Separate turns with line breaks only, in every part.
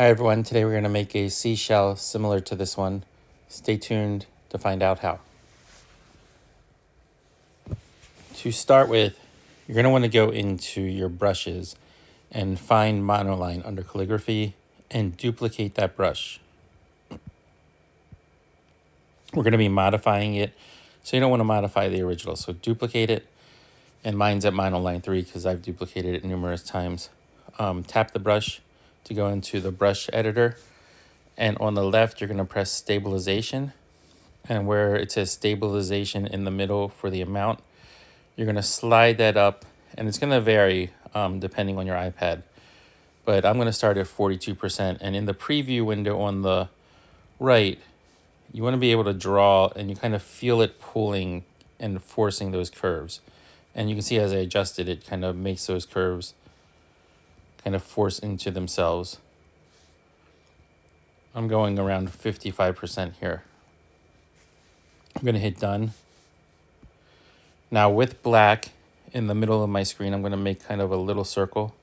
Hi everyone, today we're going to make a seashell similar to this one. Stay tuned to find out how. To start with, you're going to want to go into your brushes and find monoline under calligraphy and duplicate that brush. We're going to be modifying it, so you don't want to modify the original, so duplicate it. And mine's at monoline 3 because I've duplicated it numerous times. Tap the brush to go into the brush editor, and on the left you're going to press stabilization, and where it says stabilization in the middle for the amount, you're going to slide that up, and it's going to vary depending on your iPad, but I'm going to start at 42%. And in the preview window on the right, you want to be able to draw, and you kind of feel it pulling and forcing those curves. And you can see as I adjust it, it kind of makes those curves kind of force into themselves. I'm going around 55% here. I'm going to hit done. Now with black in the middle of my screen, I'm going to make kind of a little circle.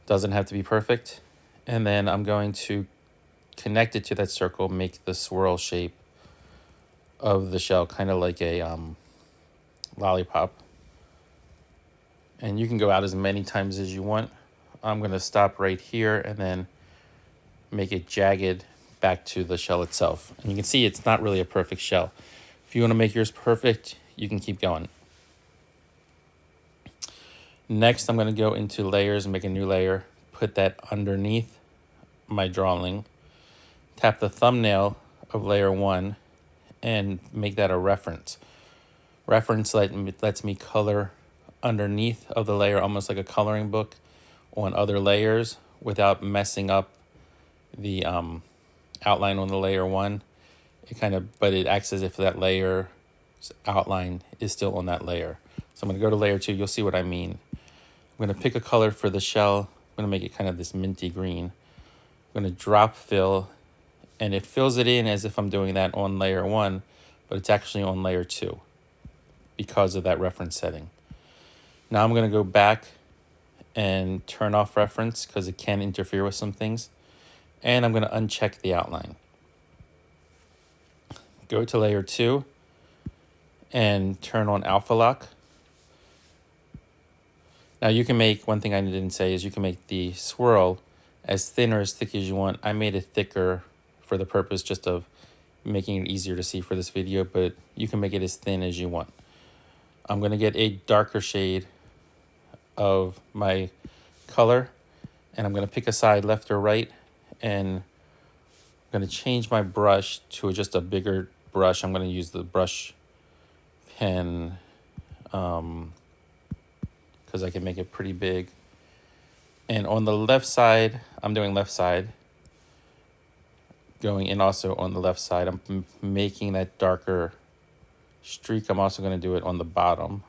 Doesn't have to be perfect. And then I'm going to connect it to that circle, make the swirl shape of the shell, kind of like a lollipop. And you can go out as many times as you want. I'm going to stop right here and then make it jagged back to the shell itself. And you can see it's not really a perfect shell. If you want to make yours perfect, you can keep going. Next, I'm going to go into layers and make a new layer. Put that underneath my drawing. Tap the thumbnail of layer 1 and make that a reference. Reference lets me color underneath of the layer, almost like a coloring book on other layers without messing up the outline on the layer 1. But it acts as if that layer's outline is still on that layer. So I'm going to go to layer 2. You'll see what I mean. I'm going to pick a color for the shell. I'm going to make it kind of this minty green. I'm going to drop fill, and it fills it in as if I'm doing that on layer 1, but it's actually on layer 2 because of that reference setting. Now I'm going to go back and turn off reference because it can interfere with some things. And I'm going to uncheck the outline. Go to layer 2 and turn on alpha lock. Now you can make, one thing I didn't say is you can make the swirl as thin or as thick as you want. I made it thicker for the purpose just of making it easier to see for this video, but you can make it as thin as you want. I'm going to get a darker shade of my color, and I'm going to pick a side, left or right, and I'm going to change my brush to just a bigger brush. I'm going to use the brush pen because I can make it pretty big. And on the left side, I'm doing left side, going in also on the left side. I'm making that darker streak. I'm also going to do it on the bottom.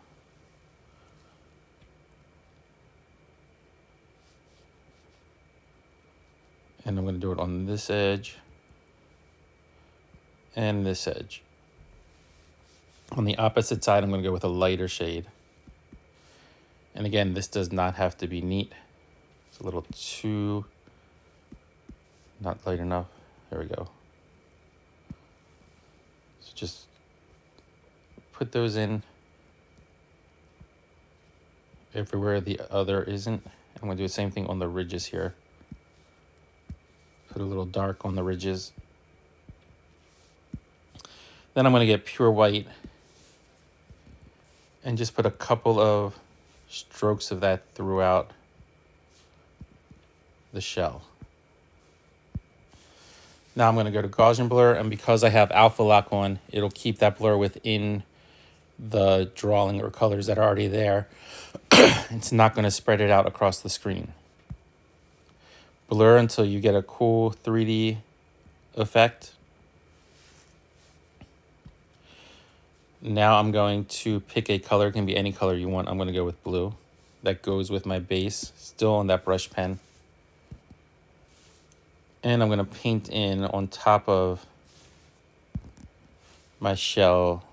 And I'm going to do it on this edge and this edge. On the opposite side, I'm going to go with a lighter shade. And again, this does not have to be neat. It's a little too, not light enough. There we go. So just put those in everywhere the other isn't. I'm going to do the same thing on the ridges here. Put a little dark on the ridges. Then I'm going to get pure white and just put a couple of strokes of that throughout the shell. Now I'm going to go to Gaussian blur, and because I have alpha lock on, it'll keep that blur within the drawing or colors that are already there. It's not going to spread it out across the screen. Blur until you get a cool 3D effect. Now I'm going to pick a color. It can be any color you want. I'm going to go with blue. That goes with my base, still on that brush pen. And I'm going to paint in on top of my shell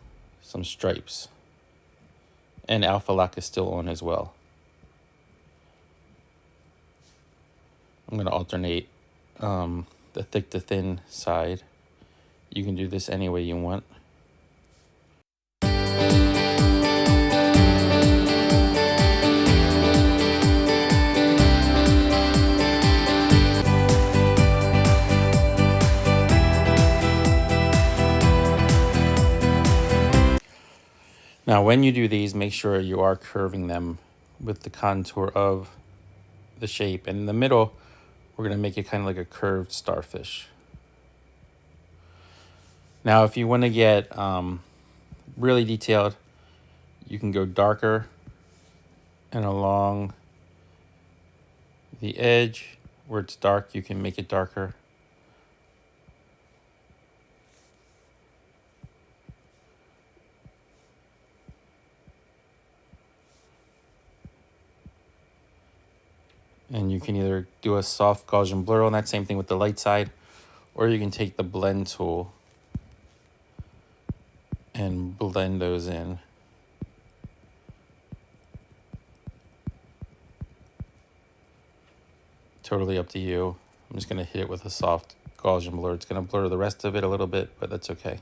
some stripes. And alpha lock is still on as well. I'm going to alternate the thick to thin side. You can do this any way you want. Now, when you do these, make sure you are curving them with the contour of the shape. And in the middle, we're going to make it kind of like a curved starfish. Now, if you want to get really detailed, you can go darker and along the edge where it's dark, you can make it darker. And you can either do a soft Gaussian blur on that, same thing with the light side, or you can take the blend tool and blend those in. Totally up to you. I'm just going to hit it with a soft Gaussian blur. It's going to blur the rest of it a little bit, but that's okay.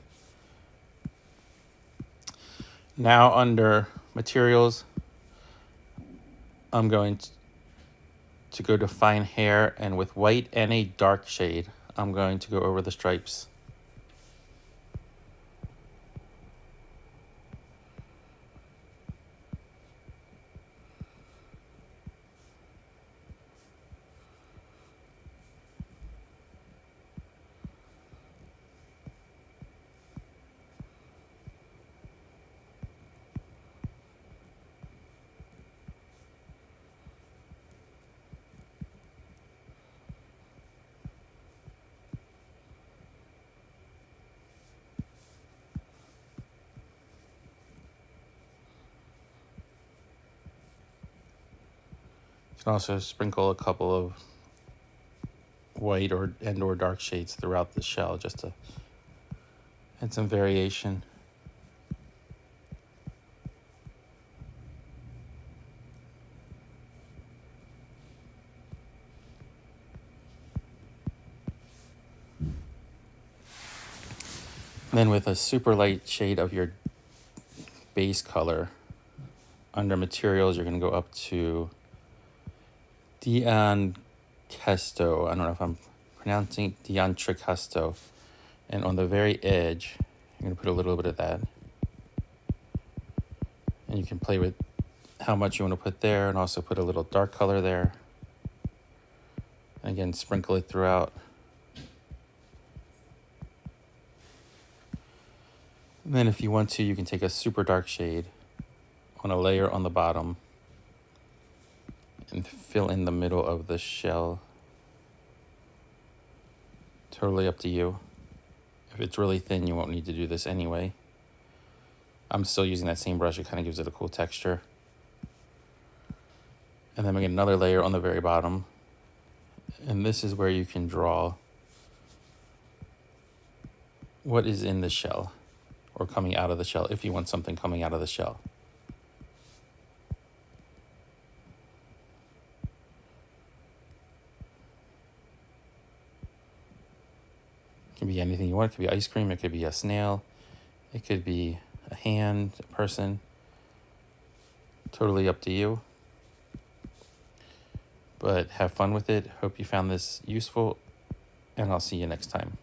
Now under materials, I'm going to go to fine hair, and with white and a dark shade, I'm going to go over the stripes. You can also sprinkle a couple of white or dark shades throughout the shell just to add some variation. Then with a super light shade of your base color, under materials, you're going to go up to Diancesto. I don't know if I'm pronouncing Diancesto. And on the very edge, you're going to put a little bit of that. And you can play with how much you want to put there, and also put a little dark color there. And again, sprinkle it throughout. And then if you want to, you can take a super dark shade on a layer on the bottom and fill in the middle of the shell. Totally up to you. If it's really thin, you won't need to do this anyway. I'm still using that same brush. It kind of gives it a cool texture. And then we get another layer on the very bottom. And this is where you can draw what is in the shell or coming out of the shell, if you want something coming out of the shell. It can be anything you want. It could be ice cream. It could be a snail. It could be a hand, a person. Totally up to you. But have fun with it. Hope you found this useful, and I'll see you next time.